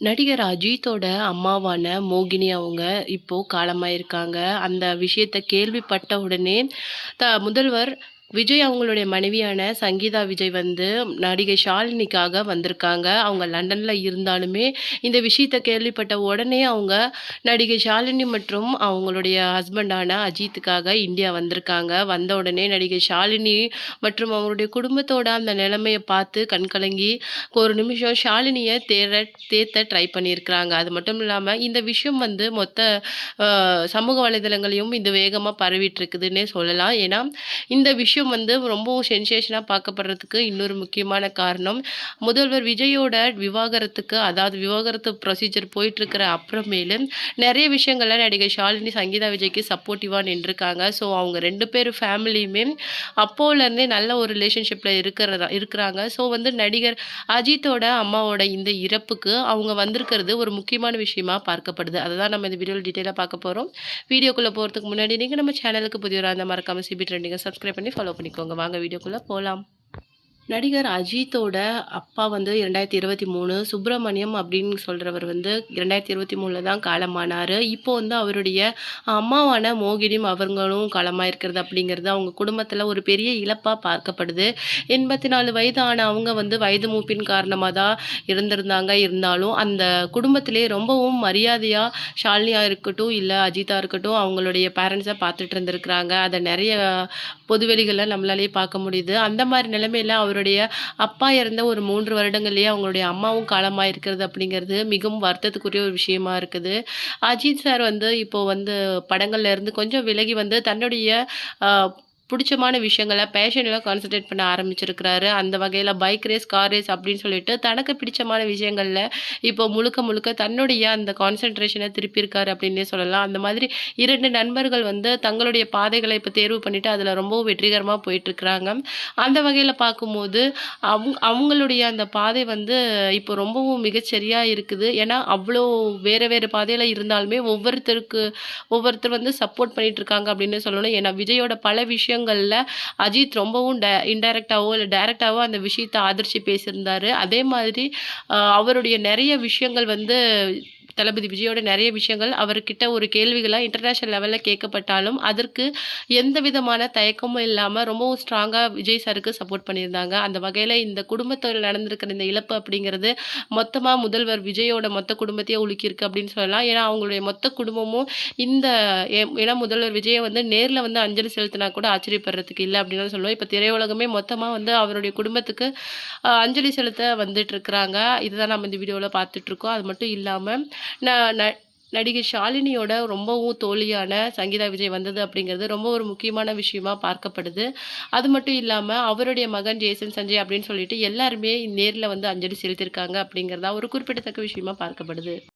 நடிகர் அஜித்தோட அம்மாவான மோகினி அவங்க இப்போ காலமாயிருக்காங்க. அந்த விஷயத்த கேள்விப்பட்ட உடனே முதல்வர் விஜய் அவங்களுடைய மனைவியான சங்கீதா விஜய் வந்து நடிகை ஷாலினிக்காக வந்திருக்காங்க. அவங்க லண்டன்ல இருந்தாலுமே, இந்த விஷயத்த கேள்விப்பட்ட உடனே அவங்க நடிகை ஷாலினி மற்றும் அவங்களுடைய ஹஸ்பண்டான அஜித்துக்காக இந்தியா வந்திருக்காங்க. வந்த உடனே நடிகை ஷாலினி மற்றும் அவங்களுடைய குடும்பத்தோட அந்த நிலைமைய பார்த்து கண்கலங்கி, ஒரு நிமிஷம் ஷாலினிய தேத்த ட்ரை பண்ணியிருக்கிறாங்க. அது மட்டும் இல்லாம இந்த விஷயம் வந்து மொத்த அ சமூக வலைதளங்களையும் இது வேகமா பரவிட்டு இருக்குதுன்னே சொல்லலாம். ஏன்னா, இந்த விஷயம் வந்து ரொம்பவும் சென்சேஷனா பார்க்கப்படுறதுக்கு இன்னொரு முக்கியமான காரணம், முதல்வர் விஜயோட விவாகரத்துக்கு அதாவது விவாகரத்து ப்ரொசீஜர் போயிட்டுருக்கிற அப்புறமேலு நெறைய விஷயங்கள்ல நடிகை ஷாலினி சங்கீதா விஜய்க்கு சப்போர்ட்டிவா நின்றுருக்காங்க. ஸோ அவங்க 2 பேர் ஃபேமிலியுமே அப்போலேருந்தே நல்ல ஒரு ரிலேஷன்ஷிப்ல இருக்கிறாங்க. ஸோ வந்து நடிகர் அஜித்தோட அம்மாவோட இந்த இறப்புக்கு அவங்க வந்திருக்கிறது ஒரு முக்கியமான விஷயமா பார்க்கப்படுது. அததான் நம்ம இந்த வீடியோல டீட்டெயிலா பார்க்க போறோம். வீடியோக்குள்ள போறதுக்கு முன்னாடி நீங்க நம்ம சேனலுக்கு புதியவரா இருந்தா மறக்காம சிபி ட்ரெண்டிங்க சப்ஸ்கிரைப் பண்ணி ஃபாலோ பண்ணிக்கோங்க. வாங்க வீடியோக்குள்ள போலாம். நடிகர் அஜித்தோட அப்பா வந்து 2023 சுப்பிரமணியம் அப்படின்னு சொல்றவர் வந்து 2023ல தான் காலமானாரு. இப்போ வந்து அவருடைய அம்மாவான மோகினியும் அவங்களும் காலமாயிருக்கிறது அப்படிங்கிறது அவங்க குடும்பத்தில ஒரு பெரிய இழப்பா பார்க்கப்படுது. 84 வயது ஆன அவங்க வந்து வயது மூப்பின் காரணமா தான் இருந்திருந்தாங்க. இருந்தாலும் அந்த குடும்பத்திலே ரொம்பவும் மரியாதையா ஷாலினியா இருக்கட்டும், இல்ல அஜித்தா இருக்கட்டும் அவங்களுடைய பேரண்ட்ஸ பார்த்துட்டு இருந்திருக்கிறாங்க. அத நெறைய பொதுவெளிகள்ல நம்மளாலயே பார்க்க முடியுது. அந்த மாரி நிலைமையில அவருடைய அப்பா இறந்த ஒரு 3 வருடங்கள்லயே அவங்களுடைய அம்மாவும் காலமாயிருக்கிறது அப்படிங்கிறது மிகவும் வருத்தத்துக்குரிய ஒரு விஷயமா இருக்குது. அஜித் சார் வந்து இப்போ வந்து படங்கள்ல இருந்து கொஞ்சம் விலகி வந்து தன்னுடைய அ புடிச்சமான விஷயங்கள பேஷன்ல கான்சன்ட்ரேட் பண்ண ஆரம்பிச்சிருக்கிறாரு. அந்த வகையில பைக் ரேஸ், கார் ரேஸ் அப்படின்னு சொல்லிட்டு தனக்கு பிடிச்சமான விஷயங்கள்ல இப்போ முழுக்க முழுக்க தன்னுடைய அந்த கான்சன்ட்ரேஷன திருப்பியிருக்காரு அப்படின்னே சொல்லலாம். அந்த மாதிரி 2 நண்பர்கள் வந்து தங்களுடைய பாதைகள இப்ப தேர்வு பண்ணிட்டு அதுல ரொம்பவும் வெற்றிகரமா போயிட்டுருக்கிறாங்க. அந்த வகையில பார்க்கும்போது, அவங்களுடைய அந்த பாதை வந்து இப்போ ரொம்பவும் மிகச்சரியா இருக்குது. ஏன்னா, அவ்ளோ வேற வேற பாதையில இருந்தாலுமே ஒவ்வொருத்தர் வந்து சப்போர்ட் பண்ணிட்டுருக்காங்க அப்படின்னு சொல்லணும். ஏன்னா, விஜயோட பல விஷயங்கள்ல அஜித் ரொம்பவும் இன்டைரக்ட்டாவோ, இல்ல டைரக்ட்டாவோ அந்த விஷயத்த ஆதரிச்சு பேசியிருந்தாரு. அதே மாதிரி அவருடைய நெறைய விஷயங்கள் வந்து தளபதி விஜயோட நெறைய விஷயங்கள் அவர்கிட்ட ஒரு கேள்விகளா இன்டர்நேஷனல் லெவல்ல கேட்கப்பட்டாலும், அதற்கு எந்த விதமான தயக்கமும் இல்லாம ரொம்பவும் ஸ்ட்ராங்கா விஜய் சாருக்கு சப்போர்ட் பண்ணியிருந்தாங்க. அந்த வகையில இந்த குடும்பத்தில நடந்திருக்கிற இந்த இழப்பு அப்படிங்கிறது மொத்தமா முதல்வர் விஜயோட மொத்த குடும்பத்தையே உலுக்கியிருக்கு அப்படின்னு சொல்லலாம். ஏன்னா, அவங்களுடைய மொத்த குடும்பமும் இந்த ஏன்னா முதல்வர் விஜய வந்து நேர்ல வந்து அஞ்சலி செலுத்தினா கூட ஆச்சரியப்படுறதுக்கு இல்ல அப்படின்னு தான் சொல்லுவேன். இப்ப திரையுலகமே மொத்தமா வந்து அவருடைய குடும்பத்துக்கு அஞ்சலி செலுத்த வந்துட்டுருக்கிறாங்க. இதுதான் நம்ம இந்த வீடியோல பார்த்துட்டுருக்கோம். அது மட்டும் இல்லாம ந ந நடிகை ஷாலினியோட ரொம்பவும் தோழியான சங்கீதா விஜய் வந்தது அப்படிங்கிறது ரொம்ப ஒரு முக்கியமான விஷயமா பார்க்கப்படுது. அது மட்டும் இல்லாம அவருடைய மகன் ஜேசன் சஞ்சய் அப்படின்னு சொல்லிட்டு எல்லாருமே நேர்ல வந்து அஞ்சலி செலுத்தியிருக்காங்க அப்படிங்கிறதா ஒரு குறிப்பிடத்தக்க விஷயமா பார்க்கப்படுது.